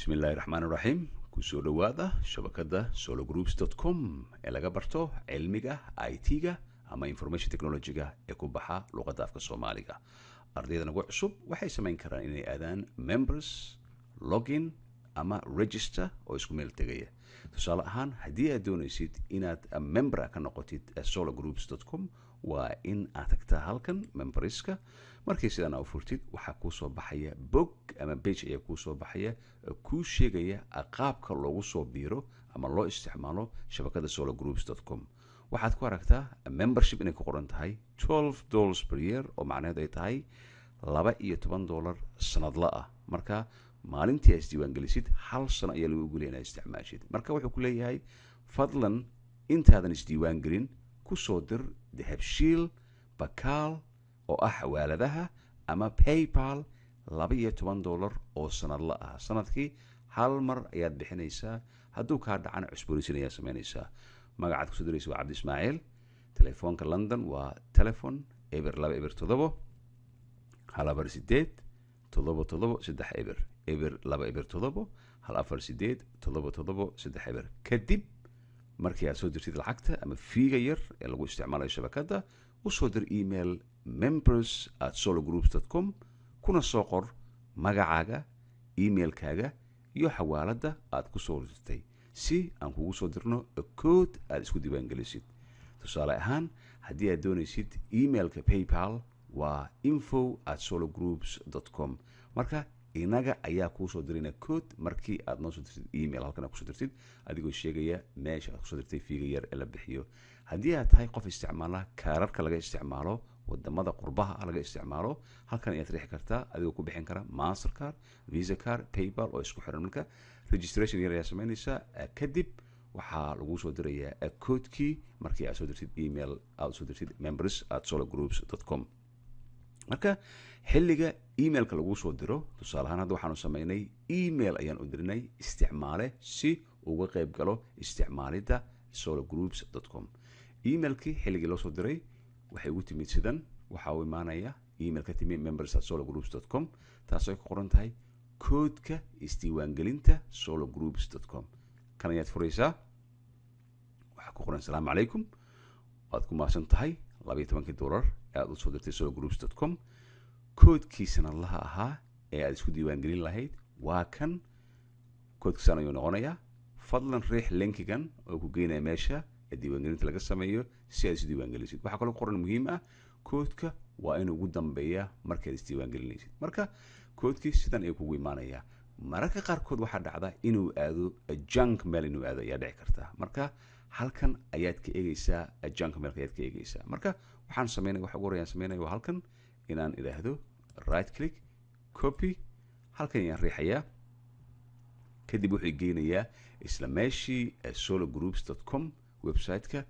bismillaahirraxmaanirraxiim kusoo dhowaada shabakada sologroups.com ee laga barto cilmiga IT-ga ama information technology-ga ee ku baxa luqadda afka Soomaaliga. Ardayda nagu cusub waxay samayn karaan inay aadaan members, login ama register oo isku meel tegaya. Tusaale ahaan, haddii aad doonaysid inaad member ka noqotid sologroups.com, waa in aad tagtaa halkan memberska. markii sidaan u furtid waxaa kuu soo baxaya bog ama page ayaa kuu soo baxaya kuu sheegaya qaabka loogu soo biiro ama loo isticmaalo shabakada sologroups.com. waxaad ku aragtaa membership inay ku qoran tahay $12 per year oo macnaheedu ay tahay $12 sanadla ah. marka maalintii aad isdiiwaangelisid hal sano ayaa lagu ogolyahay inaad isticmaashid. marka wuxuu ku leeyahay fadlan intaadan isdiiwaangelin ku soo dir dahabshiil, bakaal oo ah xawaaladaha ama PayPal $12 oo sanadla ah. sanadkii hal mar ayaad bixinaysaa. hadduu kaa dhacana cusboonaysiin ayaa samaynaysaa. magacaad kusoo diraysa waa Cabdi Ismaaciil. telefoonka London waa telefon eber 207 148 77 eber 207 148 77. kadib markii aad soo dirtid lacagta ama fiiga yar ee lagu isticmaalayo shabakadda, u soo dir email members@sologroups.com kuna soo qor magacaaga, emailkaaga iyo xawaaladda aad ku soo dirtay si aan kugu soo dirno code aad isku diiwaangelisid. tusaale ahaan, haddii aad doonaysid emailka PayPal waa info@sologroups.com. marka inaga ayaa kuu soo dirayna code markii aad noo soo dirtid email halkan aad kusoo dirtid adigoo sheegaya meesha aad kusoo dirtay fiiga yar ee la bixiyo. haddii aad tahay qof isticmaala kaararka laga isticmaalo wadamada qurbaha laga isticmaalo, halkan ayaad riixi kartaa adigoo ku bixin kara Mastercard, Visa card, PayPal oo isku xiran. marka registration yar ayaa samaynaysaa. kadib waxaa lagu soo dirayaa codekii markii aad soo dirtid email aad soo dirtid members@sologroups.com. marka xilliga emailka lagu soo diro, tusaale ahaan hadda waxaanu samaynay email ayaan u dirinay isticmaale si uga qayb galo isticmaalidda sologroups.com. emailkii xilligii loo soo diray waxay ugu timid sidan. waxaa u imaanaya email ka timi members@sologroups.com taasoo ku qoran tahay koodka isdiiwaangelinta sologroups.com. kan ayaad furaysaa. waxaa ku qoran salaamu calaykum, waad ku mahadsan tahay $12 ee aad u soo dirtay sologroups.com. koodkii sanadlaha ahaa ee aad isku diiwaangelin lahayd waa kan. koodkiisaan ayuu noqonayaa. fadlan riix linkigan oo ku geynaya meesha diiwaangelinta laga sameeyo si aad isu diiwaangelisid. waxaa kaloo qoran muhiim ah, koodka waa inuu ugu dambeeya markaad isdiiwaangelinaysid. marka koodkii sidan ayuu kugu imaanayaa. mararka qaarkood waxaa dhacda inuu aado junk mail inuu aado ayaa dhici karta. marka halkan ayaad ka eegaysaa junk mailka ayaad ka eegaysaa. marka waxaan sameynaya waxa ugu horreeyaan sameynaya waa halkan inaan idhaahdo right click copy. halkan ayaan riixayaa. kadib wuxuu geynayaa isla meeshii sologroups.com website-ka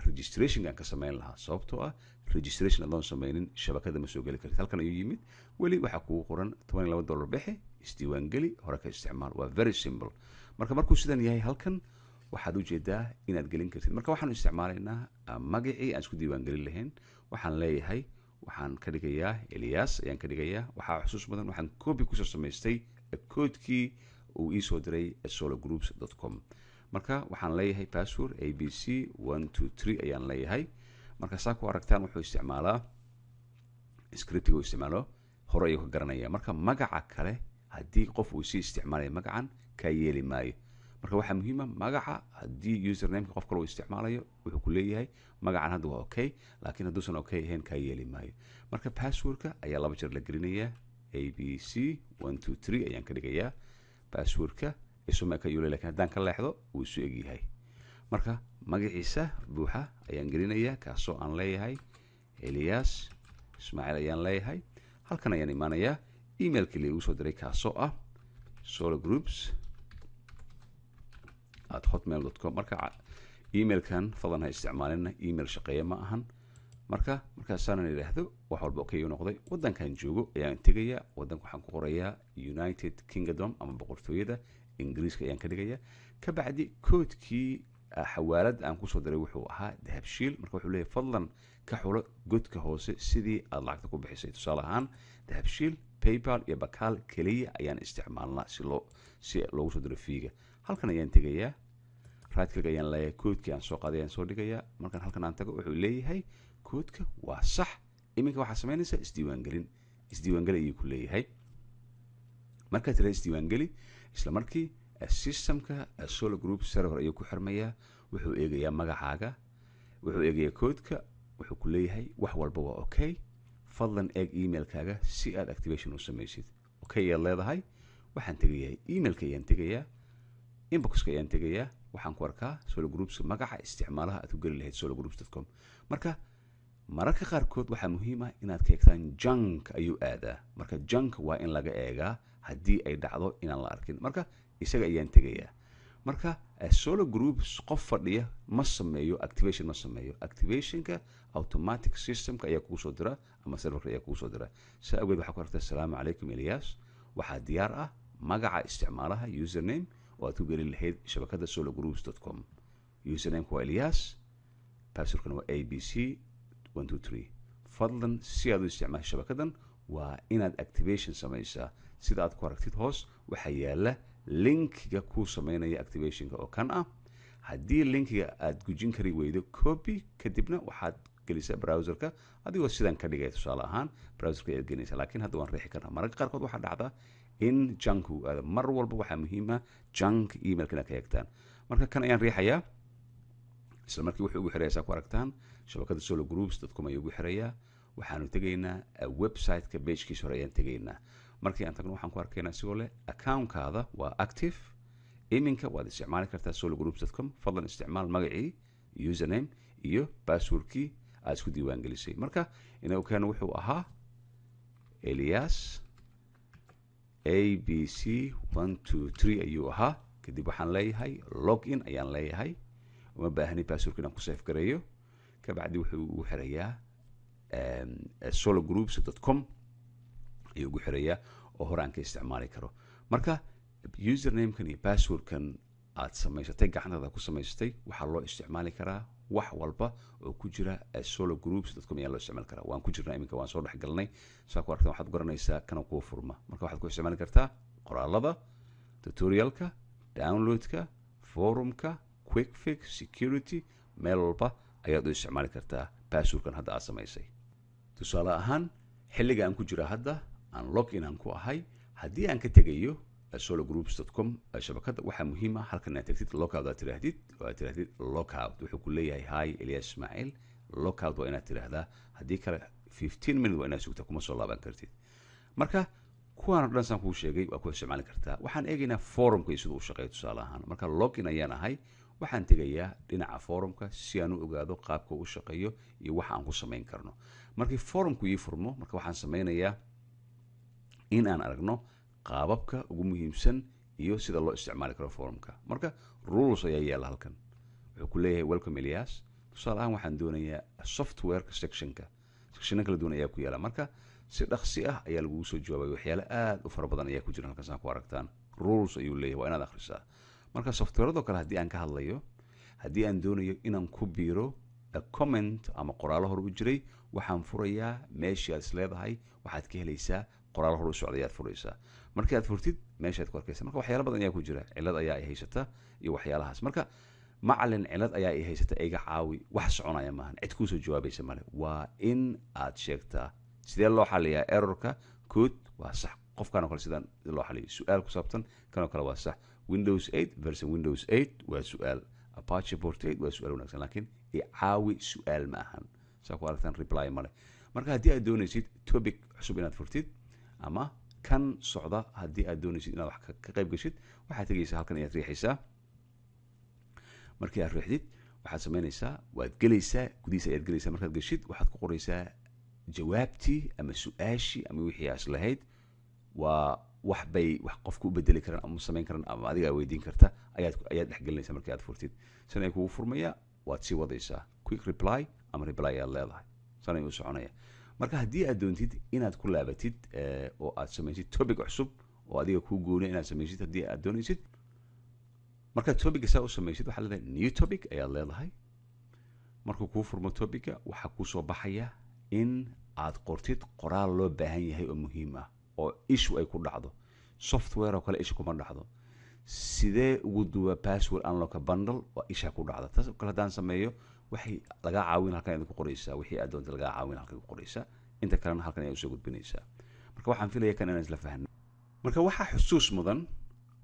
registration-kan ka samayn lahaa. sababtoo ah registration adoon samaynin shabakada ma soo geli kartid. halkan ayuu yimid. weli waxaa kugu qoran $12 bixi, isdiiwaangeli, hore ka isticmaal. waa very simple. marka markuu sidan yahay halkan waxaad u jeedaa inaad gelin kartid. marka waxaanu isticmaalaynaa magacii aan isku diiwaangelin lahayn. waxaan leeyahay waxaan ka dhigayaa Elias ayaan ka dhigayaa. waxaa xusuus badan waxaan copy kusoo samaystay koodkii uu ii soo diray sologroups.com. marka waxaan leeyahay password abc123 ayaan leeyahay. marka saa ku aragtaan wuxuu isticmaalaa scriptiga uu isticmaalo hore ayuu ka garanaya. marka magaca kale haddii qof uu sii isticmaalaya magacan kaa yeeli maayo. marka waxaa muhiima magaca haddii usernameka qof kale uu isticmaalayo wuxuu ku leeyahay magacan hadda waa okay, laakiin hadduusan okay ahayn kaa yeeli maayo. marka passwordka ayaa 2 jeer la gelinayaa. abc123 ayaan ka dhigayaa passwordka. isumeka yuu leeyahay, laakiin haddaan ka leexdo wuu isu egyahay. marka magaciisa buuxa ayaan gelinayaa, kaasoo aan leeyahay Elias Ismaaciil ayaan leeyahay. halkan ayaan imaanayaa emailkii lagu soo diray kaasoo ah sologroups@hotmail.com. marka emailkan fadlan ha isticmaalina, email shaqeeya ma ahan. markaasaan idhaahdo wax walba okay u noqday. wadankan joogo ayaan tegayaa. wadanka waxaan ku qorayaa United Kingdom ama boqortooyada ingiriiska ayaan ka dhigayaa. ka bacdi koodkii xawaalad aan kusoo diray wuxuu ahaa dahabshiil. marka wuxuu leeyahay fadlan ka xulo godka hoose sidii aad lacagta ku bixisay. tusaale ahaan dahabshiil paypal iyo bakal keliya ayaan isticmaalnaa si loogu soo diro fiiga. halkan ayaan tegayaa, right click ayaan leeyahay, koodkii aan soo qaaday ayaan soo dhigayaa. markaan halkan aan tago wuxuu leeyahay koodka waa sax. iminka waxaa samaynaysaa isdiiwaangeli ayuu ku leeyahay. markaad tira isdiiwaangeli, isla markii systemka Solar Group server ayuu ku xirmayaa. wuxuu eegayaa magacaaga, wuxuu eegayaa koodka, wuxuu ku leeyahay wax walba waa okay. fadlan eeg emailkaaga si aad activation u samaysid. okay ayaad leedahay. waxaan tegayaa emailka ayaan tegayaa, inboxka ayaan tegayaa. waxaan ku arkaa Solar Groups magaca isticmaalaha aad ku geli lahayd solargroups.com. marka mararka qaarkood waxaa muhiim ah inaad ka eegtaan junk ayuu aadaa. marka junk waa in laga eegaa haddii ay dhacdo inaan la arkin. marka isaga ayaan tegayaa. marka Solar Groups qof fadhiya ma sameeyo activation, ma sameeyo activationka. automatic systemka ayaa kugu soo dira ama serverka ayaa kugu soo dira. saa awgeed waxaa ku aragtaa asalaamu calaykum Elias, waxaa diyaar ah magaca isticmaalaha username oo aad ku geli lahayd shabakada solargroups.com. usernameka waa Elias, passwordkana waa abc 123. fadlan si aad u isticmaasho shabakadan waa inaad activation samaysaa. sida aad ku aragtid hoos waxaa yaala linkiga kuu samaynaya activationka oo kan ah. haddii linkiga aad gujin kari weydo, copy kadibna waxaad gelisaa browserka adigoo sidan ka dhigay. tusaale ahaan browserka ayaad gelinaysaa, laakiin hadda waan riixi karnaa. mararka qaarkood waxaa dhacda in junk uu aado. mar walba waxaa muhiim ah junk emailka inaad ka eegtaan. marka kan ayaan riixayaa, isla markii wuxuu ugu xirayaa saa ku aragtaan shabakada solargroups.com ayuu ugu xirayaa. waxaanu tegaynaa websiteka pagekiisa hore ayaan tegaynaa. markii aan tagno waxaan ku arkaynaa isigoo leh accountkaada waa active. iminka waad isticmaali kartaa solargroups.com. fadlan isticmaal magacii, username iyo passwordkii aad isku diiwaan gelisay. marka inuu keeno wuxuu ahaa Elias abc 123 ayuu ahaa. kadib waxaan leeyahay login ayaan leeyahay, uma baahni passwordka inaan ku save gareeyo. kabacdi wuxuu ugu xirayaa solargroups.com ayuu ugu xirayaa oo hore aan ka isticmaali karo. marka usernamekan iyo passwordkan aad samaysatay, gacantaada ku samaysatay, waxaa loo isticmaali karaa wax walba oo ku jira solargroups.com ayaa loo isticmaali karaa. waan ku jirnaa iminka, waan soo dhexgalnay. saa ku aragtaan waxaad garanaysaa kana kuu furma. marka waxaad ku isticmaali kartaa qoraalada, tutorialka, downloadka, forumka, quick fix, security, meel walba ayaad u isticmaali kartaa passwordkan hadda aad samaysay. tusaale ahaan xilliga aan ku jira hadda aan login aan ku ahay, haddii aan ka tegayo solargroups.com shabakada, waxaa muhiim ah halkan inaad tagtid lockout aad tiraahdid, oo aad tiraahdid lockout. wuxuu ku leeyahay hi Elias Ismail, lockout waa inaad tiraahdaa. haddii kale 15 minute waa inaad sugtaa, kuma soo laaban kartid. marka kuwaan oo dhan saan kuu sheegay waa ku isticmaali kartaa. waxaan eegaynaa forumka iyo siduu u shaqeeyo. tusaale ahaan marka login ayaan ahay, waxaan tegayaa dhinaca forumka si aan u ogaado qaabka uu shaqeeyo iyo waxa aan ku samayn karno. markii forumku ii furmo, marka waxaan samaynayaa in aan aragno qaababka ugu muhiimsan iyo sida loo isticmaali karo forumka. marka rules ayaa yaala halkan. wuxuu ku leeyahay welcome Elias. tusaale ahaan waxaan doonayaa softwareka sectionka kala duwan ayaa ku yaala. marka si dhaqsi ah ayaa lagugu soo jawaabay. waxyaale aad u fara badan ayaa ku jira halkan saa ku aragtaan. rules ayuu leeyahay, waa inaad akhrisaa. marka softwareadoo kale haddii aan ka hadlayo, haddii aan doonayo inaan ku biiro comment ama qoraalo hore u jiray, waxaan furayaa meeshii aad is leedahay waxaad ka helaysaa qoraalo hore u socday ayaad furaysaa. markii aad furtid meeshaad ku arkaysa. marka waxyaalo badan ayaa ku jira. cilad ayaa ay haysata iyo waxyaalahaas. marka macalin cilad ayaa ay haysata, iga caawi, wax soconaya maahan, cid kuu soo jawaabaysa male. waa in aad sheegtaa sidee loo xaliyaa errorka. kood waa sax, qofkaan kale sidaan loo xaliyo. su-aal ku saabsan kanoo kale waa sax. Windows 8 version Windows 8 waa su-aal. Apache port 8 waa su-aal wanaagsan, laakiin caawi su-aal ma ahan. saa ku aragtaan reply male. marka haddii aad doonaysid topic cusub inaad furtid ama kan socda, haddii aad doonaysid inaad wax ka qayb gashid, waxaad tegaysaa halkan ayaad riixaysaa. markii aad riixdid waxaad samaynaysaa, waad gelaysaa gudihiisa ayaad gelaysaa. markaad gashid waxaad ku qoraysaa jawaabtii ama su-aashii ama wixii aas lahayd. waa wax bay wax qofku u bedeli karaan ama samayn karaan ama adiga weydiin karta ayaad dhexgelinaysaa. markii aad furtid san ay kugu furmaya, waad sii wadaysaa. quick reply ama reply ayaad leedahay, san ayuu soconaya. marka haddii aad doontid inaad ku laabatid oo aad samaysid topic cusub oo adiga kuu gooniya inaad samaysid, haddii aad doonaysid, markaad topica saa u samaysid waxaad leedahay new topic ayaad leedahay. markuu kuu furmo topica waxaa kuu soo baxaya in aad qortid qoraal loo baahan yahay oo muhiim ah. oo ishu ay ku dhacdo software oo kale isha kuma dhacdo sidee ugu duwa password unlock bundle oo isha ku dhacda taas kala daan sameeyo waxay laga caawin halkan idinku qoraysaa wixii aad doonto laga caawin halkan ku qoraysaa inta kalena halkan ay soo gudbinaysaa marka waxaan filayaa kan inaan isla fahno marka waxa xusuus mudan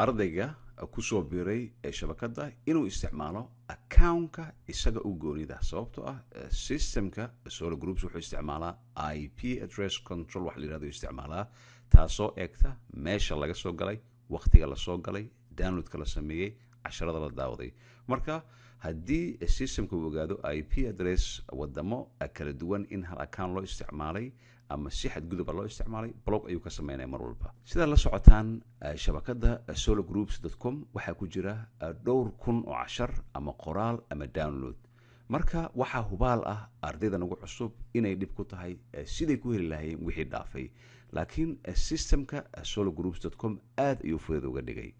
ardayga ku soo biiray shabakada inuu isticmaalo account-ka isaga u goonida sababtoo ah systemka Solo Groups wuxuu isticmaalaa IP address control wax la yiraahdo isticmaalaa taasoo eegta meesha laga soo galay waqtiga la soo galay downloadka la sameeyay casharada la daawaday marka haddii systemka uu ogaado IP address wadamo kala duwan in hal account loo isticmaalay ama si xadgudub loo isticmaalay blog ayuu ka sameeynaa mar walba sida la socotaan shabakada sologroups.com waxa ku jira dhowr kun oo cashar ama qoraal ama download marka waxa hubaal ah ardayda nagu cusub inay dib ku tahay siday ku heli lahaayeen wixii dhaafay laakiin systemka sologroups.com aad ayuu fudud uga dhigay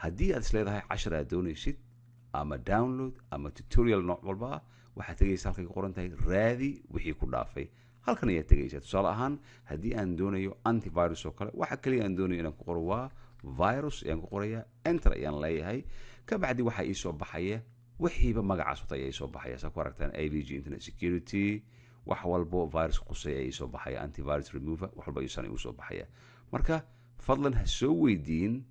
haddii aad isleedahay cashar aad doonaysid ama download ama tutorial nooc walba waxaad tagaysaa halkay ku qoran tahay raadi wixii ku dhaafay halkan ayaa tagaysaa tusaale ahaan haddii aan doonayo antivirus oo kale waxa kaliya aan doonayo inaan ku qoro waa virus ayaan ku qorayaa enter ayaan leeyahay ka bacdi waxa ii soo baxaya wixiiba magacaas wata ayaa ii soo baxaya saa ku aragtaan AVG internet security wax walbo virus qusay ay soo baxaya antivirus remover wax walba ayuu u soo baxaya marka fadlan ha soo weydiin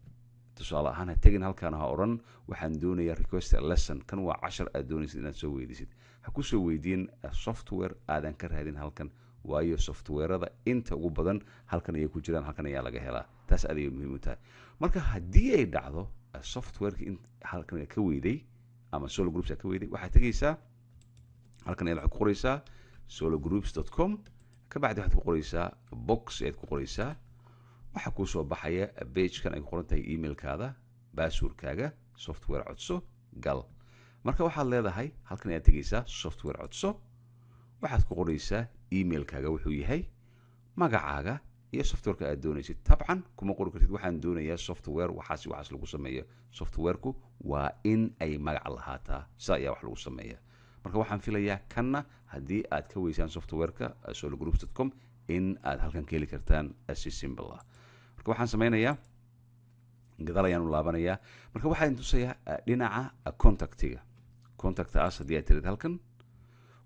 tusaale ahaan ha tagin halkan ha oran waxaan doonayaa request a lesson kan waa cashar aad doonaysid inaad soo weydiisid ha ku soo weydiin software aadan ka raadin halkan waayo softwareada inta ugu badan halkan ayay ku jiraan halkan ayaa laga helaa taas aad ayay muhiim u tahay marka haddii ay dhacdo softwareki in halkan ka weyday ama Solo Groups ka weyday waxaad tagaysaa halkan ayaad ku qoraysaa sologroups.com ka bacdi waxaad ku qoraysaa box ayaad ku qoraysaa waxa ku soo baxaya page-kan ay ku qoran tahay emailkaada passwordkaaga software codso gal marka waxaad leedahay halkan ayaad tagaysaa software codso waxaad ku qoraysaa emailkaaga wuxuu yahay magacaaga iyo softwareka aad doonaysid tabcan kuma qori kartid waxaan doonayaa software waxaas lagu sameeyo softwareku waa in ay magac lahaataa saa ayaa wax lagu sameeyaa marka waxaan filayaa kanna haddii aad ka weysaan softwareka sologroups.com in aad halkan ka heli kartaan si simple ah marka waxaan sameynayaa gadaal ayaan u laabanayaa marka waxaan tusayaa dhinaca contactiga contact us haddii aad tirid halkan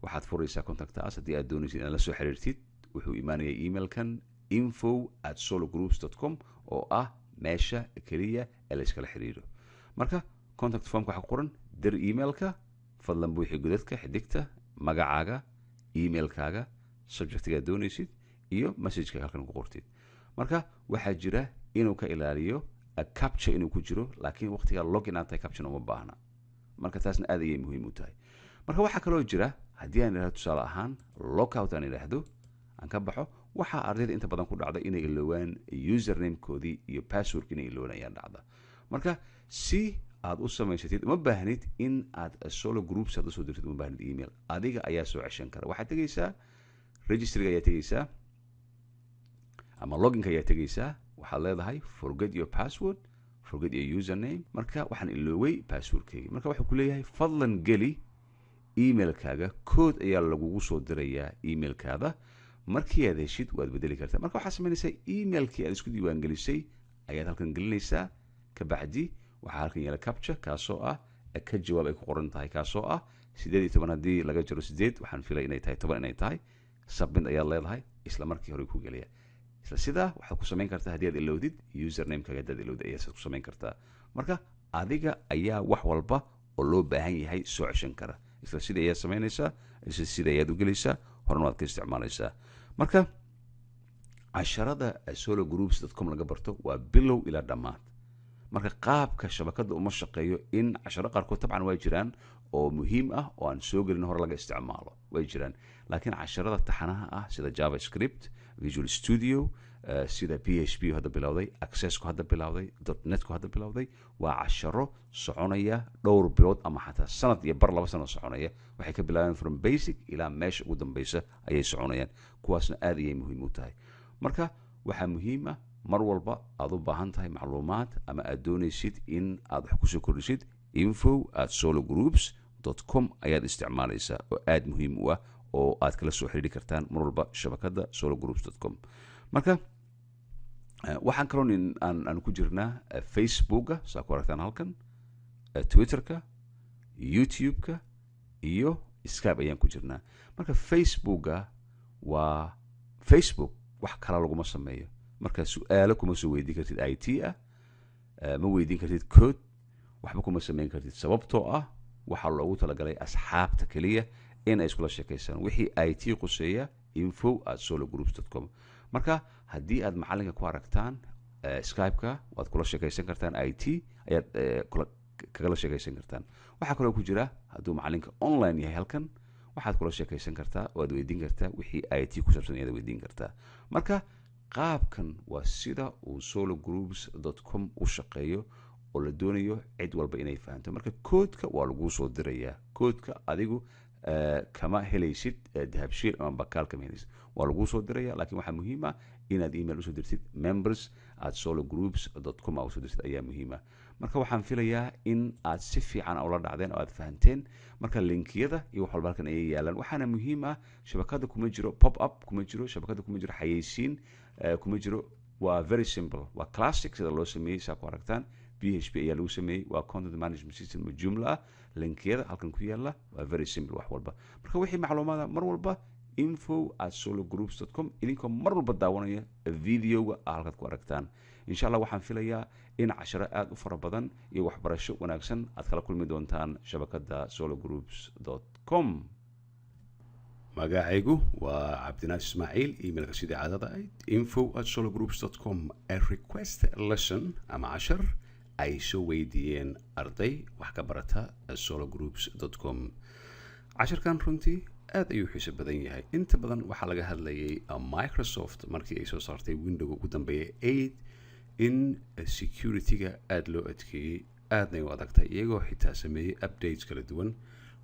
waxaad furaysaa contact us haddii aad doonaysid inaad la soo xiriirtid wuxuu imaanayaa emailkan info@sologroups.com oo ah meesha kaliya ee la iskala xiriiro marka contact formka waxa ku qoran dir emailka fadlan buuxi godadka xidigta magacaaga emailkaaga subjectiga aad doonaysid iyo messageka halkan ku qortid marka waxaa jira inuu ka ilaaliyo capture inuu ku jiro laakiin waqtiga login aad tahay capture uma baahna marka taasna aad ayay muhiim u tahay marka waxaa kaloo jira haddii aan idhaahdo tusaale ahaan lockout aan idhaahdo aan ka baxo waxaa ardayda inta badan ku dhacda inay iloowaan username-koodii iyo passwordka inay iloowaan ayaa dhacda marka si aad u samaysatid uma baahnid in aad Solo Groups aad usoo dirtid uma baahnid email adiga ayaa soo ceshan kara waxaad tegaysaa registryga ayaa tegaysaa ama loginka ayaa tegaysaa waxaad leedahay forget your password forget your username marka waxaan ilooway passwordkayga marka wuxuu ku leeyahay fadlan geli emailkaaga code ayaa lagugu soo dirayaa emailkaada markii aad heshid waad bedeli kartaa marka waxaad samaynaysaa emailkii aad isku diiwaan gelisay ayaad halkan gelinaysaa ka bacdi waxaa halkan yaala capture kaasoo ah ka jawaab ay ku qoran tahay kaasoo ah 18 haddii laga jaro 8 waxaan filay inay tahay 10 inay tahay submit ayaad leedahay isla markii hore ku geliya isla sidaa waxaad ku samayn kartaa haddii aad ilowdid username-kaaga haddaad ilowdid ayaad ku samayn kartaa marka adiga ayaa wax walba oo loo baahan yahay soo ceshan kara isla sidii ayaad samaynaysaa isla sidii ayaad u gelaysaa horena waad ka isticmaalaysaa marka casharada sologroups.com laga barto waa bilow ilaa dhammaad marka qaabka shabakada uma shaqeeyo in casharo qaarkood tabcan waa jiraan oo muhiim ah oo aan soo gelin hore laga isticmaalo way jiraan laakiin casharada taxanaha ah sida javascript visual studio sida php hadda bilowday accessku hadda bilowday .netku hadda bilowday waa casharo soconaya dhowr bilood ama xataa sanad iyo bar 2 sano soconaya waxay ka bilaabaan from basic ilaa meesha ugu dambaysa ayay soconayaan kuwaasna aad ayay muhiim u tahay marka waxaa muhiim ah mar walba aad u baahan tahay macluumaad ama aad doonaysid in aad wax kusoo kordhisid info@sologroups.com ayaad isticmaalaysaa oo aad muhiim u ah oo aad kala soo xiriiri kartaan mar walba shabakada sologroups.com marka waxaan kaloo aan ku jirnaa facebooka saa ku aragtaan halkan, twitterka, youtube-ka iyo skype ayaan ku jirnaa. marka facebooka waa facebook, wax kala laguma sameeyo. marka su-aalo kuma soo weydiin kartid IT ah, ma weydiin kartid code, waxba kuma samayn kartid, sababtoo ah waxaa loogu talagalay asxaabta keliya in ay iskula sheekaysaan wixii IT quseeya info@sologroups.com. marka haddii aad macalinka ku aragtaan skype-ka, waad kula sheekaysan kartaan, IT ayaad kagala sheekaysan kartaan. waxaa kaloo ku jira hadduu macalinka online yahay halkan, waxaad kula sheekaysan kartaa, waad weydiin kartaa wixii IT ku saabsan ayaad weydiin kartaa. marka qaabkan waa sida uu sologroups.com u shaqeeyo oo la doonayo cid walba inay fahanto. marka koodka waa laguu soo dirayaa, koodka adigu kama helaysid dahabshiil ama bakaal kama helaysid, waa laguu soo diraya. laakiin waxaa muhiim ah inaad email usoo dirtid members@sologroups.com aa usoo dirtid ayaa muhiim ah. marka waxaan filayaa in aad si fiican ula dhacdeen oo aad fahanteen. marka linkiyada iyo wax walba halkan ayay yaalaan. waxaana muhiim ah, shabakada kuma jiro pop up, kuma jiro shabakada, kuma jiro xayeysiin, kuma jiro. waa very simple, waa classic sida loo sameeyey saa ku aragtaan. PHP ayaa lagu sameeyey, waa content management system oo jumla ah. linkiyada halkan ku yaala waa very simple wax walba. marka wixii macluumaada mar walba info@sologroups.com idinkoo mar walba daawanaya videoga halkaad ku aragtaan. insha allah waxaan filayaa in casharo aad u fara badan iyo waxbarasho wanaagsan aad kala kulmi doontaan shabakada sologroups.com. magacaygu waa cabdinaas ismaaciil, emailka sidii caadada ahayd info@sologroups.com. a request lesson ama cashar ay soo weydiiyeen arday wax ka barata sologroups.com. casharkan runtii aad ayuu xiiso badan yahay. inta badan waxaa laga hadlayay Microsoft markii ay soo saartay Windows ugu dambeeyay 8 in security-ga aad loo adkeeyey, aadna u adagtay, iyagoo xitaa sameeyey updates kala duwan.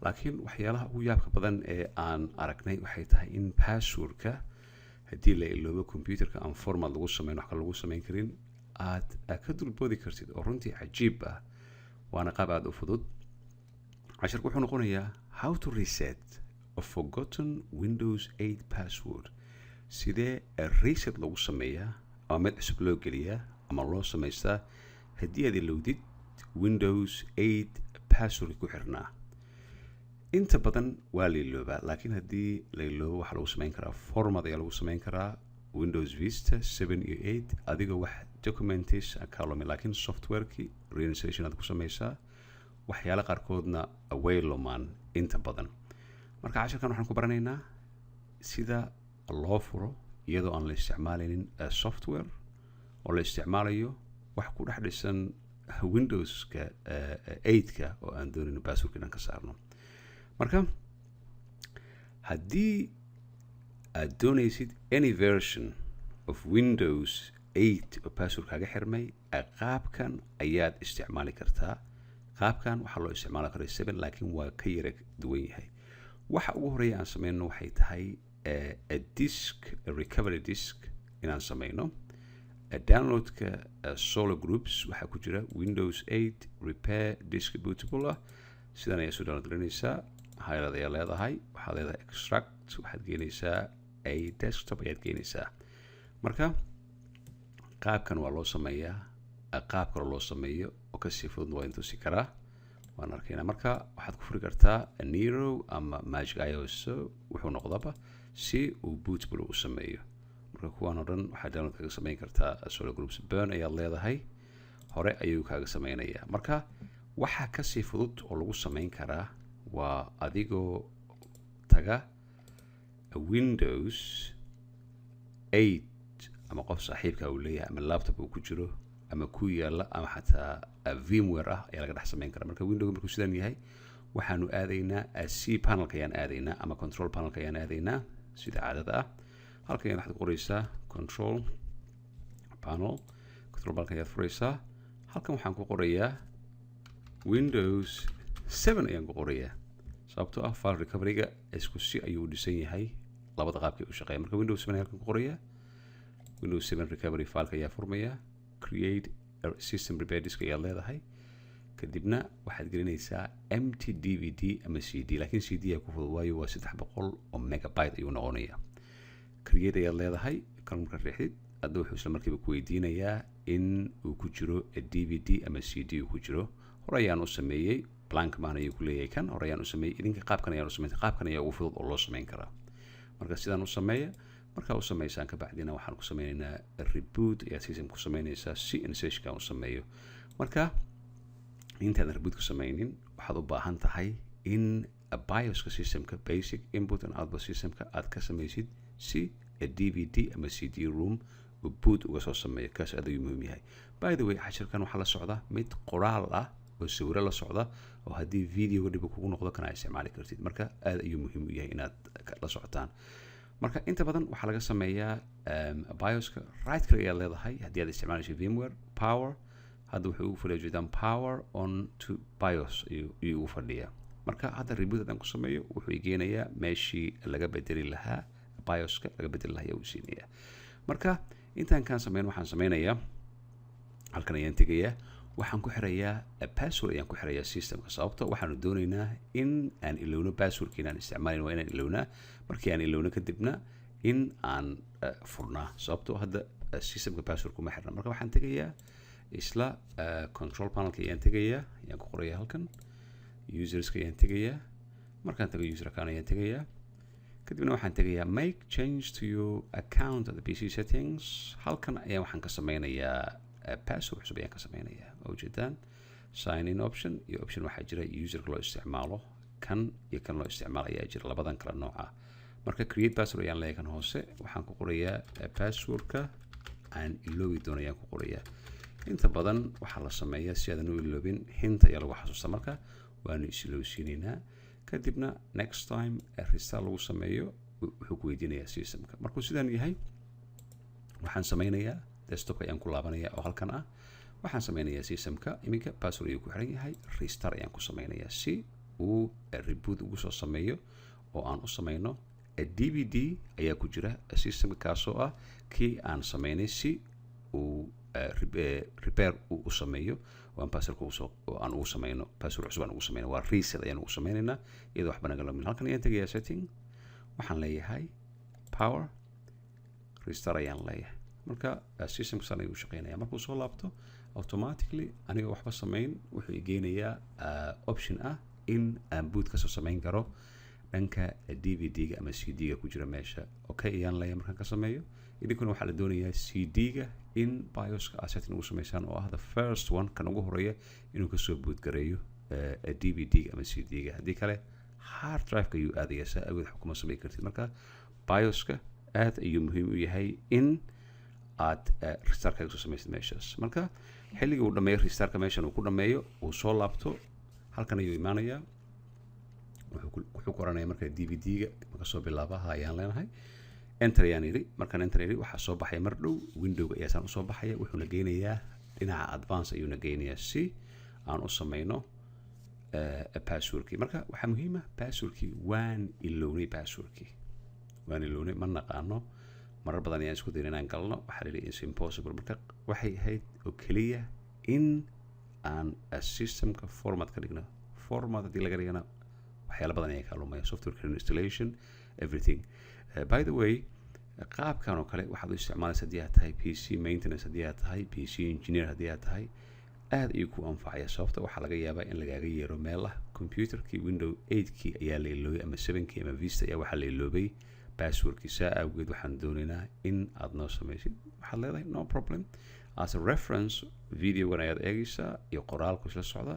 laakiin waxyaalaha ugu yaabka badan ee aan aragnay waxay tahay in passwordka haddii la iloobo computerka aan format lagu sameyn, wax kale lagu samayn karin, aad ka dulboodi kartid, oo runtii cajiib ah. waana qaab aad u fudud. casharku wuxuu noqonayaa how to reset a forgotten Windows 8 password. sidee reset lagu sameeyaa ama mid cusub loo geliyaa ama loo samaystaa haddii aad ilowdid Windows 8 password ku xirnaa. inta badan waa la iloobaa, laakiin haddii la iloobo waxaa lagu samayn karaa format ayaa lagu samayn karaa Windows Vista 7 iyo 8 adigoo wax documentation kalumi, laakiin softwareki reinstallation aad ku samaysaa. waxyaala qaarkoodna way lumaan inta badan. marka casharkan waxaan ku baranaynaa sida loo furo iyadoo aan la isticmaalaynin software, oo la isticmaalayo wax ku dhex dhisan Windowska 8ka oo aan doonin passwordka dhan ka saarno. marka haddii aad doonaysid any version of Windows 8 oo password kaaga xirmay, qaabkan ayaad isticmaali kartaa. qaabkan waxaa loo isticmaali karaa 7, laakiin waa ka yara duwan yahay. waxa ugu horeeya aan sameyno waxay tahay a disk, a recovery disk inaan sameyno. downloadka sologroups waxaa ku jira Windows 8 repair disk bootable ah. sidan ayaa soo download galinaysaa, highlight ayaa leedahay, waxaad leedahay extract, waxaad geenaysaa a desktop ayaad geenaysaa. marka qaabkan waa loo sameeyaa. qaab kale loo sameeyo oo kasii fudud waa intusi karaa, waan arkaynaa. marka waxaad ku furi kartaa Nero ama Magic IOS, wuxuu noqdaba si uu bootable u sameeyo. marka kuwaan oo dhan waxaad download kaga samayn kartaa sologroups. burn ayaad leedahay, hore ayuu kaaga sameynayaa. marka waxaa kasii fudud oo lagu samayn karaa waa adigoo taga Windows 8 ama qof saaxiibka uu leeyahay ama laptop uu ku jiro ama ku yaala ama xataa VMware ah ayaa laga dhex samayn karaa. marka Windows markuu sidan yahay waxaanu aadaynaa C panelka ayaan aadaynaa ama control panelka ayaan aadaynaa sida caadada ah. halkan ayaad waxaad qoraysaa control panel, control panelka ayaad furaysaa. halkan waxaan ku qorayaa Windows 7 ayaan ku qorayaa, sababtoo ah file recovery-ga isku si ayuu u dhisan yahay, labada qaabkay u shaqeeya. marka Windows 7 ayaan halkan ku qorayaa. Windows 7 recovery file-ka ayaa furmaya. create system repair disk ayaad leedahay, kadibna waxaad gelinaysaa empty DVD ama CD, laakiin CD ayaa ku fudud waayo waa 300 oo megabyte ayuu noqonayaa. create ayaad leedahay, kan markaad riixdid hadda wuxuu isla markiiba ku weydiinayaa in uu ku jiro DVD ama CD uu ku jiro. hore ayaan u sameeyey blank maan ayuu ku leeyahay kan hore ayaan u sameeyey idinka qaabkan ayaan u sameeyay qaabkan ayaa ugu fudud oo loo sameyn karaa. marka sidaan u sameeya marka u sameysaan ka bacdina waxaan ku sameynaynaa reboot ayaa system ku sameynaysaa si insertion u sameeyo. marka intaan reboot ku sameynin waxaad u baahan tahay in BIOS-ka systemka basic input and output systemka aad ka sameysid si DVD ama CD room uu boot uga soo sameeyo. kaas aad ayuu muhiim yahay. by the way casharkan waxaa la socda mid qoraal ah oo sawiro la socda oo haddii videoga dhib kugu noqdo kana isticmaali kartid. marka aad ayuu muhiim u yahay inaad la socotaan. marka inta badan waxaa laga sameeyaa BIOS-ka right click ayaad leedahay haddii aad isticmaalayso VMware power. hadda wuxuu ugu fadhiya jeedaan power on to BIOS ayuu ugu fadhiyaa. marka hadda reboot haddaan ku sameeyo wuxuu igeenayaa meeshii laga bedeli lahaa BIOS-ka laga bedeli lahaa ayaa uu siinayaa. marka intaan kaan sameyn waxaan sameynayaa halkan ayaan tegayaa waxaan ku xirayaa password ayaan ku xirayaa systemka sababtoo waxaanu doonaynaa in aan ilowno passwordkiina aan isticmaalin waa inaan ilownaa. markii aan ilowno kadibna in aan furnaa sababtoo hadda systemka password kuma xirna. marka waxaan tegayaa isla control panelka ayaan tegayaa ayaan ku qorayaa halkan userska ayaan tegayaa. markaan tago user account ayaan tegayaa kadibna waxaan tegayaa make change to your account at the PC settings. halkan ayaan waxaan ka sameynayaa password cusub ayaan ka sameynayaa. waa ujeedaan sign in option iyo option waxaa jira userka loo isticmaalo kan iyo kan loo isticmaalo ayaa jira labadan kala nooc ah. marka create password ayaan leeyahay kan hoose waxaan ku qorayaa passwordka aan iloobi doono ayaan ku qorayaa. inta badan waxaa la sameeyaa si aadan u iloobin hinta ayaa lagu xasuusta. marka waanu isilowsiinaynaa kadibna next time restart lagu sameeyo wuxuu ku weydiinayaa systemka. markuu sidaan yahay waxaan sameynayaa desktop ayaan ku laabanayaa oo halkan ah waxaan sameynayaa systemka iminka password ayuu ku xiran yahay restart ayaan ku sameynayaa si uu reboot ugu soo sameeyo oo aan u sameyno DVD ayaa ku jira systemka kaasoo ah kii aan sameynay si uu repair uu u sameeyo waan passwordka oo aan ugu sameyno password cusub aan ugu sameyno waa reset ayaan ugu sameynaynaa iyadoo waxba naga lumin. halkan ayaan tegayaa setting waxaan leeyahay power restart ayaan leeyahay. marka systemka saan ayuu shaqeynaya. markuu soo laabto automatically aniga waxba sameyn wuxuu igeenayaa option ah in aan boot ka soo sameyn karo dhanka DVD-ga ama CD-ga ku jira meesha. okay ayaan leeyahay markaan ka sameeyo. idinkuna waxaa la doonayaa CD-ga in BIOS-ka aad setting ugu sameysaan oo ah the first one kan ugu horeeya inuu kasoo boot gareeyo DVD-ga ama CD-ga. haddii kale hard drive-ka ayuu aadayaa saa awood wax kuma sameyn kartid. marka BIOS-ka aad ayuu muhiim u yahay in aad restart kaga soo sameysid meeshaas. marka xilliga uu dhameeyo restartka meeshan uu ku dhameeyo uu soo laabto halkan ayuu imaanayaa wuxuu ku oranayaa marka DVD-ga marka soo bilaabaha ayaan leenahay enter ayaan yidhi. markaan enter yidhi waxaa soo baxaya mar dhow windowga ayaasaan usoo baxaya wuxuuna geynayaa dhinaca advance ayuuna geynayaa si aan u sameyno passwordkii. marka waxaa muhiim ah passwordkii waan ilownay ma naqaano marar badan ayaan isku dayin inaan galno waxaa la yidhi is impossible. marka waxay ahayd oo keliya in aan systemka format ka dhigno. format haddii laga dhigana waxyaala badan ayaa kaa lumaya software installation everything. by the way qaabkan oo kale waxaad u isticmaalaysa haddii aad tahay PC maintenance haddii aad tahay PC engineer haddii aad tahay aad ayuu ku anfacaya sababta waxaa laga yaabaa in lagaaga yeero meel ah computerkii window 8kii ayaa la iloobay ama 7kii ama Vista ayaa waxaa la iloobay passwordkii. saa awgeed waxaan doonaynaa in aad noo sameysid waxaad leedahay no problem as a reference videogan ayaad eegaysaa iyo qoraalku isla socda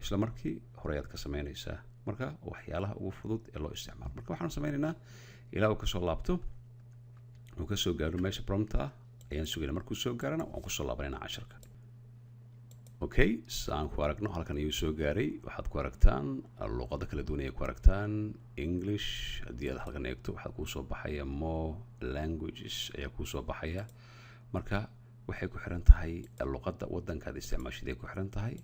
isla markii hore ayaad ka sameynaysaa. marka waxyaalaha ugu fudud ee loo isticmaalo. marka waxaan sameynaynaa ilaa uu kasoo laabto uu kasoo gaaro meesha prompta ah ayaan sugayna. markuu soo gaarana waan kusoo laabanaynaa casharka. okay saan ku aragno halkan ayuu soo gaaray waxaad ku aragtaan luqado kala duwan ayay ku aragtaan English haddii aad halkan eegto waxaa kuu soo baxaya more languages ayaa kuu soo baxaya. marka waxay ku xiran tahay luqadda waddankaad isticmaashid ay ku xiran tahay.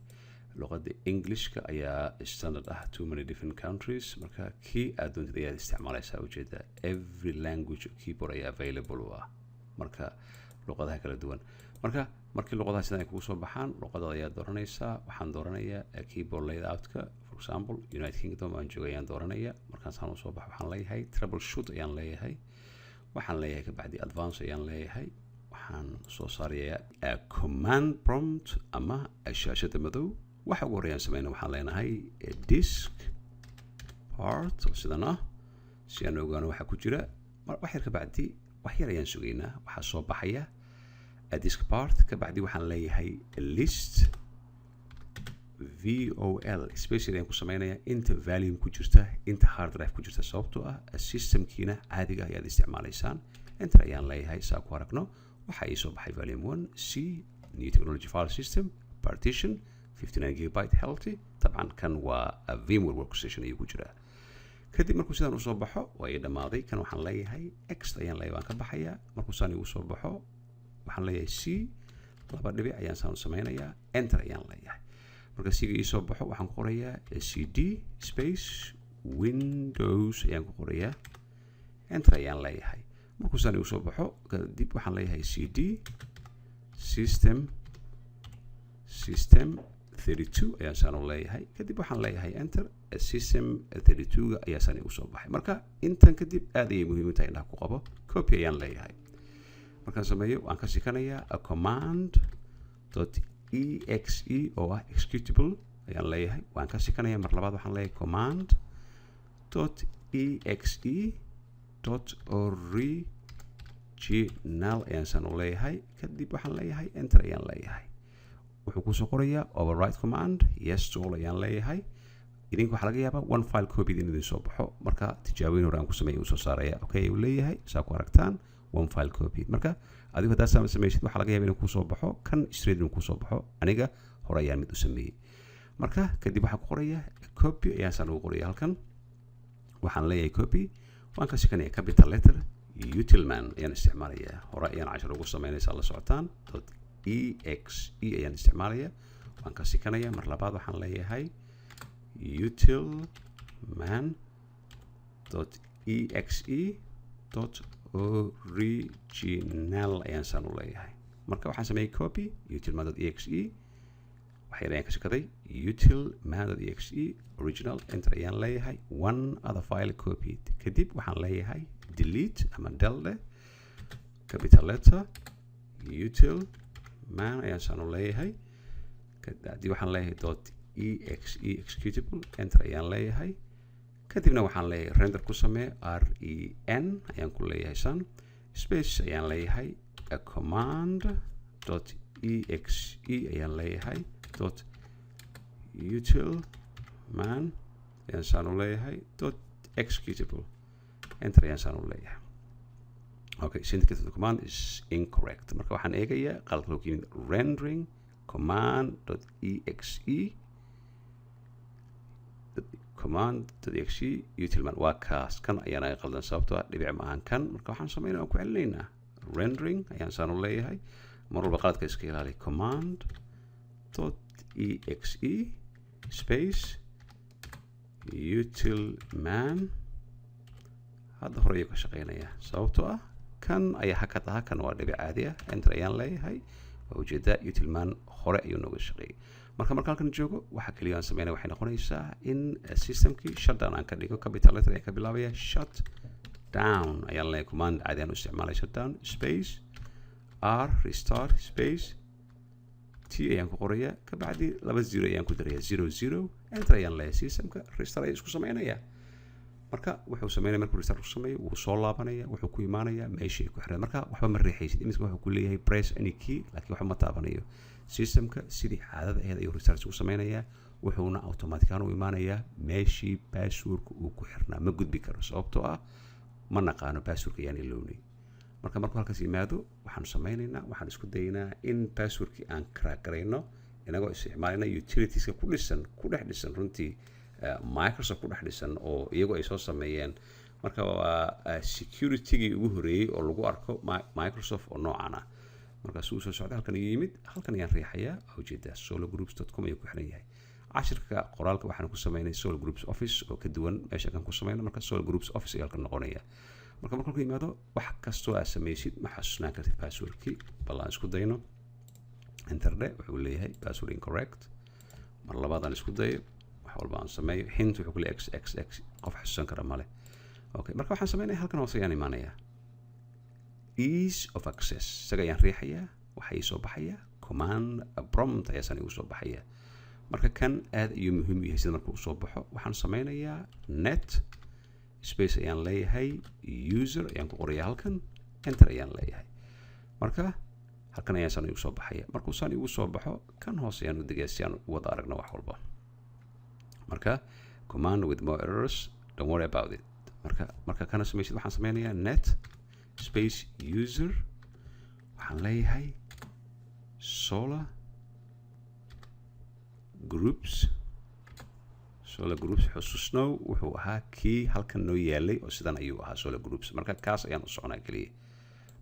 luqadda Englishka ayaa standard ah too many different countries. marka kii aad doontid ayaad isticmaalaysaa ujeeda every language keyboard ayaa available u ah marka luqadaha kala duwan. marka markii luqadaha sidan ay kugu soo baxaan luqadada ayaa dooranaysaa. waxaan dooranayaa keyboard layout-ka for example United Kingdom aan joogay ayaan dooranaya. markaan saan usoo baxo waxaan leeyahay troubleshoot ayaan leeyahay. waxaan leeyahay kabacdi advance ayaan leeyahay. waxaan soo saarayaa command prompt ama shaashada madow waxa ugu horreeyaan sameynaa waxaan leenahay disk part oo sidan ah si aan ogaano waxa ku jira wax yar ka bacdi wax yar ayaan sugaynaa waxaa soo baxaya disk part ka bacdi waxaan leeyahay list vol space ayaan ku sameynayaa inta volume ku jirta inta hard drive ku jirta sababtoo ah systemkiina caadiga ayaad isticmaalaysaan enter ayaan leeyahay saa ku aragno waxa ii soo baxay volume 1 c new technology file system partition 59 gigabyte healthy طبعا kan waa VMware workstation ayuu ku jiraa kadib markuu sidan u soo baxo waa ii dhamaaday kan waxaan leeyahay x ayaan leeyahay waan ka baxayaa markuu saan igu soo baxo waxaan leeyahay c laba dhibic ayaan saan u sameynayaa enter ayaan leeyahay marka siga ii soo baxo waxaan ku qorayaa cd space windows ayaan ku qorayaa enter ayaan leeyahay markuu saan igu soo baxo kadib waxaan leeyahay cd system 32 ayaan saan u leeyahay kadib waxaan leeyahay enter system 32 ga ayaa saan igu soo baxay marka intan kadib aad ayay muhiim u tahay inaan ku qabo copy ayaan leeyahay markaan sameeyo waan ka sikanayaa a command.exe oo ah executable ayaan leeyahay waan ka sikanayaa mar labaad waxaan leeyahay command.exe.original ayaan saan u leeyahay kadib waxaan leeyahay enter ayaan leeyahay wuxuu ku soo qorayaa override command yes to all ayaan leeyahay idinka waxaa laga yaabaa one file copy idin soo baxo marka tijaabooyin hore aan ku sameeyay uu soo saaraya okay uu leeyahay saa ku aragtaan one file copy marka adigu haddaa saa samaysid waxaa laga yaabaa inuu ku soo baxo kan straight inuu ku soo baxo aniga hore ayaan mid u sameeyey marka kadib waxaa ku qoraya copy ayaan saan ugu qoraya halkan waxaan leeyahay copy waan ka sikanaya capital letter utilman ayaan isticmaalayaa hore ayaan cashar ugu sameynaysaa la socotaan exe ayaan isticmaalaya waan ka sikanaya mar labaad waxaan leeyahay utilman.exe.original ayaan saan u leeyahay marka waxaan sameeyey copy utilman.exe waxyar ayaan ka sikaday utilman.exe original enter ayaan leeyahay one other file copied kadib waxaan leeyahay delete ama del capital letter util man ayaan saan u leeyahay kadib waxaan leeyahay .exe executable enter ayaan leeyahay kadibna waxaan leeyahay render ku samee ren ayaan ku leeyahay san space ayaan leeyahay a command.exe ayaan leeyahay .utilman ayaan saan u leeyahay .executable enter ayaan saan u leeyahay okay syntax of the command is incorrect marka waxaan eegayaa qalad loo yimid rendering command.exe utilman waa kaas kan ayaan aga qaldan sababtoo ah dhibic maahan kan marka waxaan sameynaa waan ku celinaynaa rendering ayaan saan u leeyahay mar walba qaladka iska ilaali command.exe space utilman hadda hore ayuu ka shaqeynayaa sababtoo ah kan ayaa hakad aha kan waa dhibic caadi ah enter ayaan leeyahay waa ujeedaa utilman hore ayuu nooga shaqeeyey marka halkan joogo waxa kaliya aan sameynaya waxay noqonaysaa in systemkii shutdown aan ka dhigo capital letter ayaan ka bilaabaya shut down ayaan leeyahay command caadi aan u isticmaalay shutdown space r restart space t ayaan ku qoraya kabacdi 20 ayaan ku daraya 00 enter ayaan leeyahay systemka restart ayaan isku sameynayaa marka wuxuu sameynaya markuu restart ku sameeyo wuu soo laabanaya wuxuu ku imaanaya meeshii ku xiran marka waxba ma riixaysid imika wuxuu ku leeyahay press any key laakiin waxba ma taabanayo systemka sidii caadada ahayd ayuu restart ku sameynayaa wuxuuna automatic ahaan u imaanayaa meeshii passwordka uu ku xirnaa ma gudbi karo sababtoo ah ma naqaano passwordka ayaan ilownay marka markuu halkaas yimaado waxaan sameynaynaa waxaan isku daynaa in passwordkii aan crack garayno inagoo isticmaalina utilitieska ku dhex dhisan runtii Microsoft ku dhex dhisan oo iyagu ay soo sameeyeen marka waa security-gii ugu horeeyay oo lagu arko Microsoft oo noocan ah markaas uu soo socday halkan iga yimid halkan ayaan riixayaa ujeedaa sologroups.com ayuu ku xiran yahay cashirka qoraalka waxaan ku sameynay Solo Groups Office oo ka duwan meesha kan ku sameyno marka Solo Groups Office ayaa halkan noqonaya marka ku yimaado wax kastoo aad sameysid ma xasuusnaan kartid passwordkii bal aan isku dayno enter wuxuu leeyahay password incorrect mar labaad aan isku dayo wax walba aan sameeyo hint wuxuu ku leeyahay xxx qof xasuusan kara male okay marka waxaan sameynay halkan hoose ayaan imaanayaa ease of access isaga ayaan riixayaa waxaa ii soo baxaya command prompt ayaasaan igu soo baxaya marka kan aad ayuu muhiim u yahay sida marka uu soo baxo waxaan sameynayaa net space ayaan leeyahay user ayaan ku qorayaa halkan enter ayaan leeyahay marka halkan ayaan saan igu soo baxaya markuu saan igu soo baxo kan hoose ayaan u degaa si aan u wada aragno wax walba marka command with more errors don't worry about it marka kana samaysid waxaan sameynayaa net space user waxaan leeyahay solar groups xusuusnow wuxuu ahaa kii halkan noo yaalay oo sidan ayuu ahaa solar groups marka kaas ayaan u soconaa keliya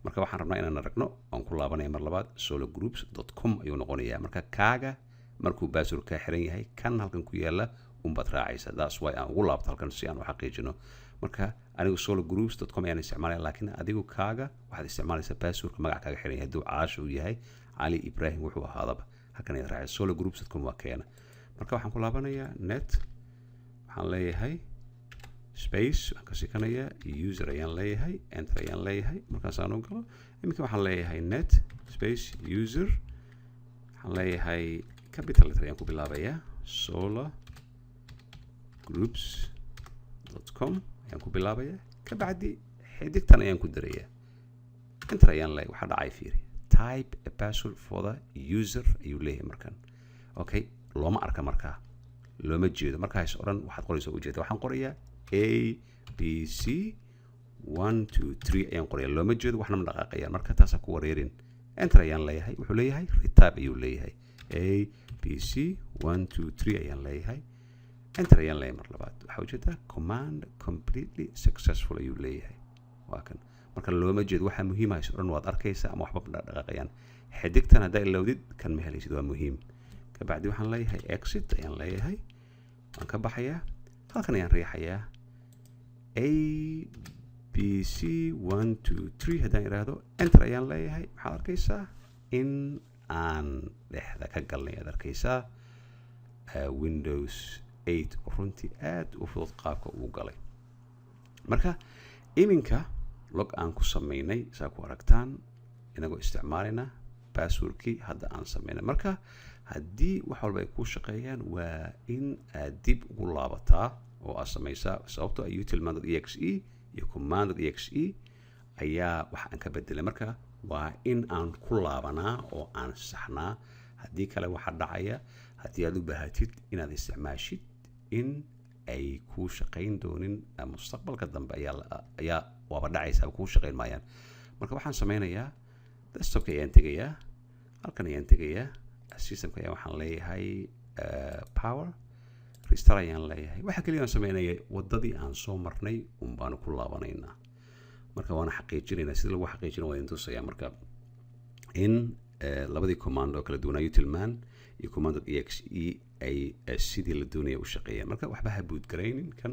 marka waxaan rabnaa inaan aragno aan ku laabanaya mar labaad solargroups.com ayuu noqonayaa marka kaaga markuu password ka xiran yahay kan halkan ku yaala unbaad raacaysa that's why aan ugu laabto halkan si aan u xaqiijino marka anigu solargroups.com ayaan isticmaalaya laakiin adigu kaaga waxaad isticmaalaysaa passwordka magac kaaga xiran yahay hadduu caash uu yahay cali ibrahim wuxuu ahaadaba halkan ayaad raacaysa solargroups.com waa keena marka waxaan ku laabanayaa net waxaan leeyahay space waxaan ka sikanayaa user ayaan leeyahay enter ayaan leeyahay markaasaan u galo iminka waxaan leeyahay net space user waxaan leeyahay capital letter ayaan ku bilaabayaa solargroups.com ayaan ku bilaabayaa kabacdi xidigtan ayaan ku darayaa enter ayaan leeyahay waxaa dhacay fiiri type a password for the user ayuu leeyahay markan okay looma arka markaa looma jeedo markaas oran waxaad qoraysaa ujeeda waxaan qorayaa a b c 1 2 3 ayaan qorayaa looma jeedo waxna ma dhaqaaqayaan marka taasaa ku wareerin enter ayaan leeyahay wuxuu leeyahay retype ayuu leeyahay a b c 1 2 3 ayaan leeyahay enter ayaan leeyahay mar labaad waxaa ujeedaa command completely successful ayuu leeyahay waa kan marka looma jeedo waxaa muhiimahays oran waad arkaysaa ama waxba ma dhaqaaqayaan xidigtan haddaa ilowdid kan ma helaysid waa muhiim kabacdi waxaan leeyahay exit ayaan leeyahay waan ka baxayaa halkan ayaan riixayaa a b c 1 2 3 haddaan iraahdo enter ayaan leeyahay waxaad arkaysaa in aan dhexda ka galnay aad arkaysaa windows 8 runtii aad u fudud qaabka uu galay marka iminka log aan ku sameynay saa ku aragtaan inagoo isticmaalayna passwordkii hadda aan sameynay marka haddii wax walba ay ku shaqeeyaan waa in aad dib ugu laabataa oo aad samaysaa sababtoo ah utilman.exe iyo command.exe ayaa wax aan ka bedelay marka waa in aan ku laabanaa oo aan saxnaa haddii kale waxaa dhacaya haddii aad u baahatid inaad isticmaashid in ay kuu shaqayn doonin mustaqbalka dambe ayaa waaba dhacaysaa kuu shaqayn maayaan marka waxaan sameynayaa desktopka ayaan tegayaa halkan ayaan tegayaa systemka ayaa waxaan leeyahay power restore ayaan leeyahay waxa kaliya aan sameynaya wadadii aan soo marnay un baan ku laabanaynaa marka waana xaqiijinaynaa sida lagu xaqiijinayo waa intuusaya marka in labadii command oo kala duwanaa utilman iyo command.exe ay sidii la doonaya u shaqeeyaan marka waxba ha boot garaynin kan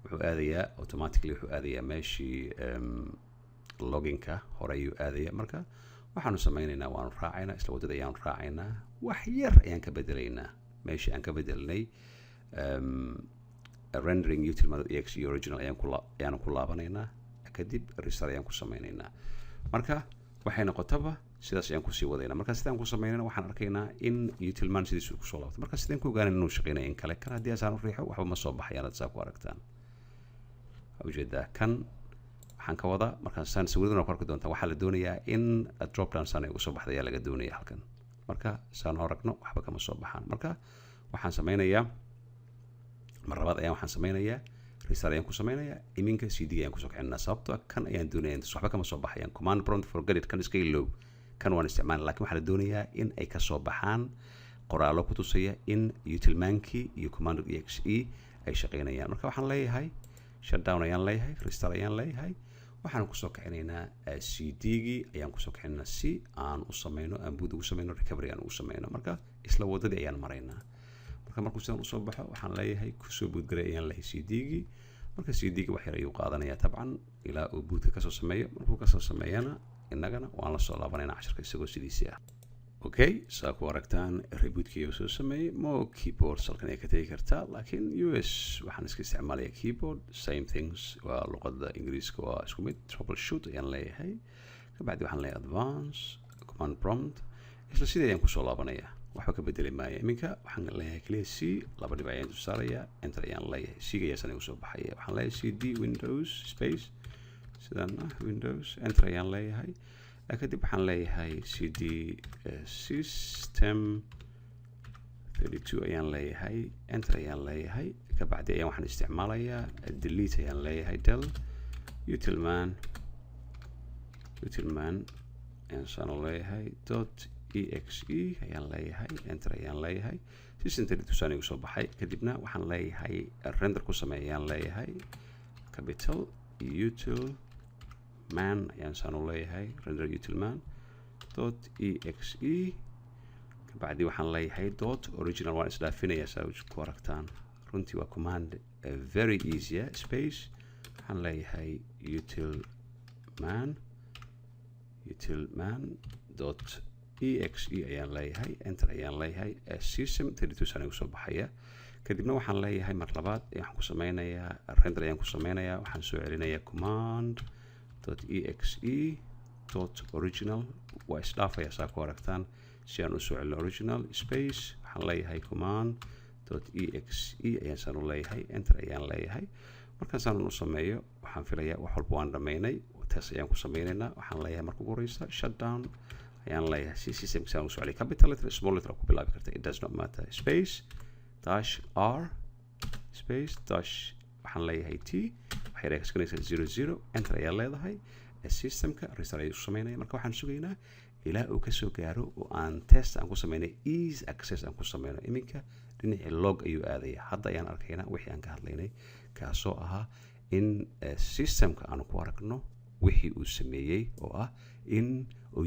wuxuu aadayaa automatically wuxuu aadayaa meeshii loginka hore ayuu aadaya marka waxaanu sameynaynaa waanu raacaynaa isla waddada ayaanu raacaynaa wax yar ayaan ka bedelaynaa meeshii aan ka bedelnay rendering utilman.exe original ayaanu ku laabanaynaa kadib restore ayaan ku sameynaynaa marka waxay noqotaba sidaas ayaan kusii wadaynaa marka sidaan ku sameynayna waxaan arkaynaa in utilman sidiisu kusoo laabto marka sidaan ku ogaanay inuu shaqeynaya in kale kan haddii asaan u riixo waxba ma soo baxayaan ad saa ku aragtaan ujeedaa kan waxaan ka wadaa markaan saan sawiraduna ku arki doontaan waxaa la doonayaa in drop down saan ay uga soo baxda ayaa laga doonaya halkan marka saan aragno waxba kama soo baxaan marka waxaan sameynayaa mar labaad ayaan waxaan sameynayaa restore ayaan ku sameynayaa iminka cd ayaan kusoo kicinaa sababtoo kan ayaan doonaya intaas waxba kama soo baxayaan command prompt forget it kan iska ilow kan waan isticmaala lakin waxaa la doonayaa in ay kasoo baxaan qoraallo ku tusaya in utilmankii iyo command.exe ay shaqeynayaan marka waxaan leeyahay shutdown ayaan leeyahay restore ayaan leeyahay waxaan kusoo kicinaynaa cd-gii ayaan kusoo kicinaynaa si aan u sameyno aan boot ugu sameyno recovery aan ugu sameyno marka isla wadadii ayaan maraynaa marka markuu sidaan usoo baxo waxaan leeyahay kusoo bootgaray ayaan leeyahay cd-gii marka cd-gii wax yar ayuu qaadanayaa tabcan ilaa uu bootka kasoo sameeyo markuu kasoo sameeyana innagana waan la soo laabanaynaa casharka isagoo sidiisii ah okay saa ku aragtaan rebootkii ayuu soo sameeyey mo keyboard halkan ay ka tegi kartaa laakiin us waxaan iska isticmaalaya keyboard same things waa luqadda ingiriiska waa isku mid troubleshoot ayaan leeyahay kabacdi waxaan leeyahay advance command prompt isla sidii ayaan kusoo laabanayaa waxba ka bedeli maayo iminka waxaan leeyahay kaliya c laba dhib ayaan dul saarayaa enter ayaan leeyahay c gayaasana igu soo baxaya waxaan leeyahay cd windows space sidaan windows enter ayaan leeyahay kadib waxaan leeyahay cd system 32 ayaan leeyahay enter ayaan leeyahay kabacdi ayaan waxaan isticmaalayaa delete ayaan leeyahay del utilman ayaan saan leeyahay .exe ayaan leeyahay enter ayaan leeyahay system 32 saan igu soo baxay kadibna waxaan leeyahay render ku sameey ayaan leeyahay capital utilman ayaan saan leeyahay render utilman .exe kabacdi waxaan leeyahay original waan isdhaafinayaa saa ku aragtaan runtii waa command very easy space waxaan leeyahay utilman .exe ayaan leeyahay enter ayaan leeyahay system 32 saan igu soo baxaya kadibna waxaan leeyahay mar labaad waxaan ku sameynayaa render ayaan ku sameynayaa waxaan soo celinayaa command .exe .original waa isdhaafaya saa ku aragtaan si aan u soo celino original space waxaan leeyahay command .exe ayaan saan u leeyahay enter ayaan leeyahay markaan saan u sameeyo waxaan filayaa wax walba waan dhammaynay taas ayaan ku sameynaynaa waxaan leeyahay marka ugu horeysa shutdown ayaan leeyahay si systemka saan u soo celiyo capital letter small letter ku bilaabi karta it does not matter space dash r space dash waxaan leeyahay t waxay reexkanaysaa 00 enter ayaan leedahay systemka restart ayuu sameynaya marka waxaan sugaynaa ilaa uu ka soo gaaro oo aan test aan ku sameynay ease access aan ku sameyno iminka dhinacii log ayuu aadaya hadda ayaan arkaynaa wixii aan ka hadlaynay kaasoo ahaa in systemka aan ku aragno wixii uu sameeyey oo ah in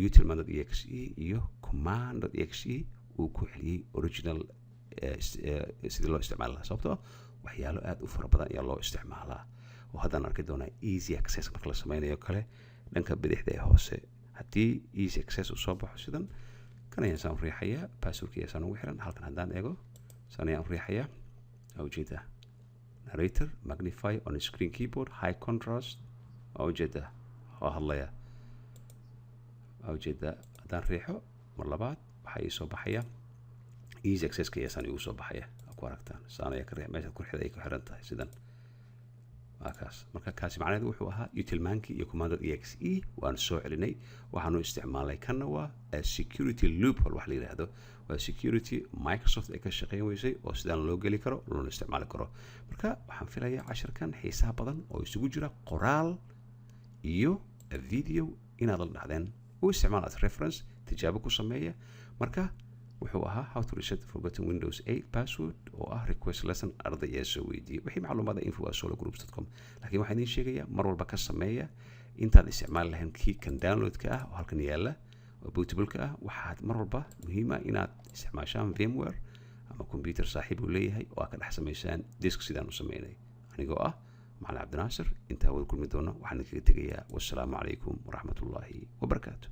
utilman.exe iyo command.exe uu ku celiyey original sidii loo isticmaali lahaa sababtoo waxyaalo aad u fara badan ayaa loo isticmaalaa oo haddaan arki doonaa easy access marka la sameynayo kale dhanka bidixda ee hoose haddii easy access uu soo baxo sidan kan ayaan saan riixayaa passwordka ayaa saan ugu xiran halkan haddaan eego saan ayaan riixayaa ujeeda narrator magnify on screen keyboard high contrast ujeeda oo hadlaya ujeeda haddaan riixo mar labaad waxaa ii soo baxaya easy accesska ayaa saan igu soo baxaya ku aragtaan saan ayaa ka riix meesha ku xida ay ku xiran tahay sidan kaas marka kaasi macnaheedu wuxuu ahaa utilmankii iyo command.exe waan soo celinay waxaanu isticmaalay kanna waa security loophole wax la yiraahdo waa security Microsoft ay ka shaqeyn weysay oo sidaan loo geli karo loona isticmaali karo marka waxaan filayaa casharkan xiisaha badan oo isugu jira qoraal iyo video inaad la dhahdeen u isticmaal as reference tijaabo ku sameeya marka wuxuu ahaa how to reset forgotten Windows 8 password oo ah request lesson arday ee soo weydiiyay wixii macluumaadka info@sologroups.com laakiin waxaan idin sheegayaa mar walba ka sameeya intaad isticmaali lahayn kii kan downloadka ah oo halkan yaala oo bootable-ka ah waxaad mar walba muhiim ah inaad isticmaashaan VMware ama computer saaxiib uu leeyahay oo aad ka dhex samaysaan disk sidaan u sameynay anigoo ah macallin cabdinaasir intaa wada kulmi doono waxaan idinkaga tegayaa wassalaamu calaykum waraxmatullaahi wabarakaatu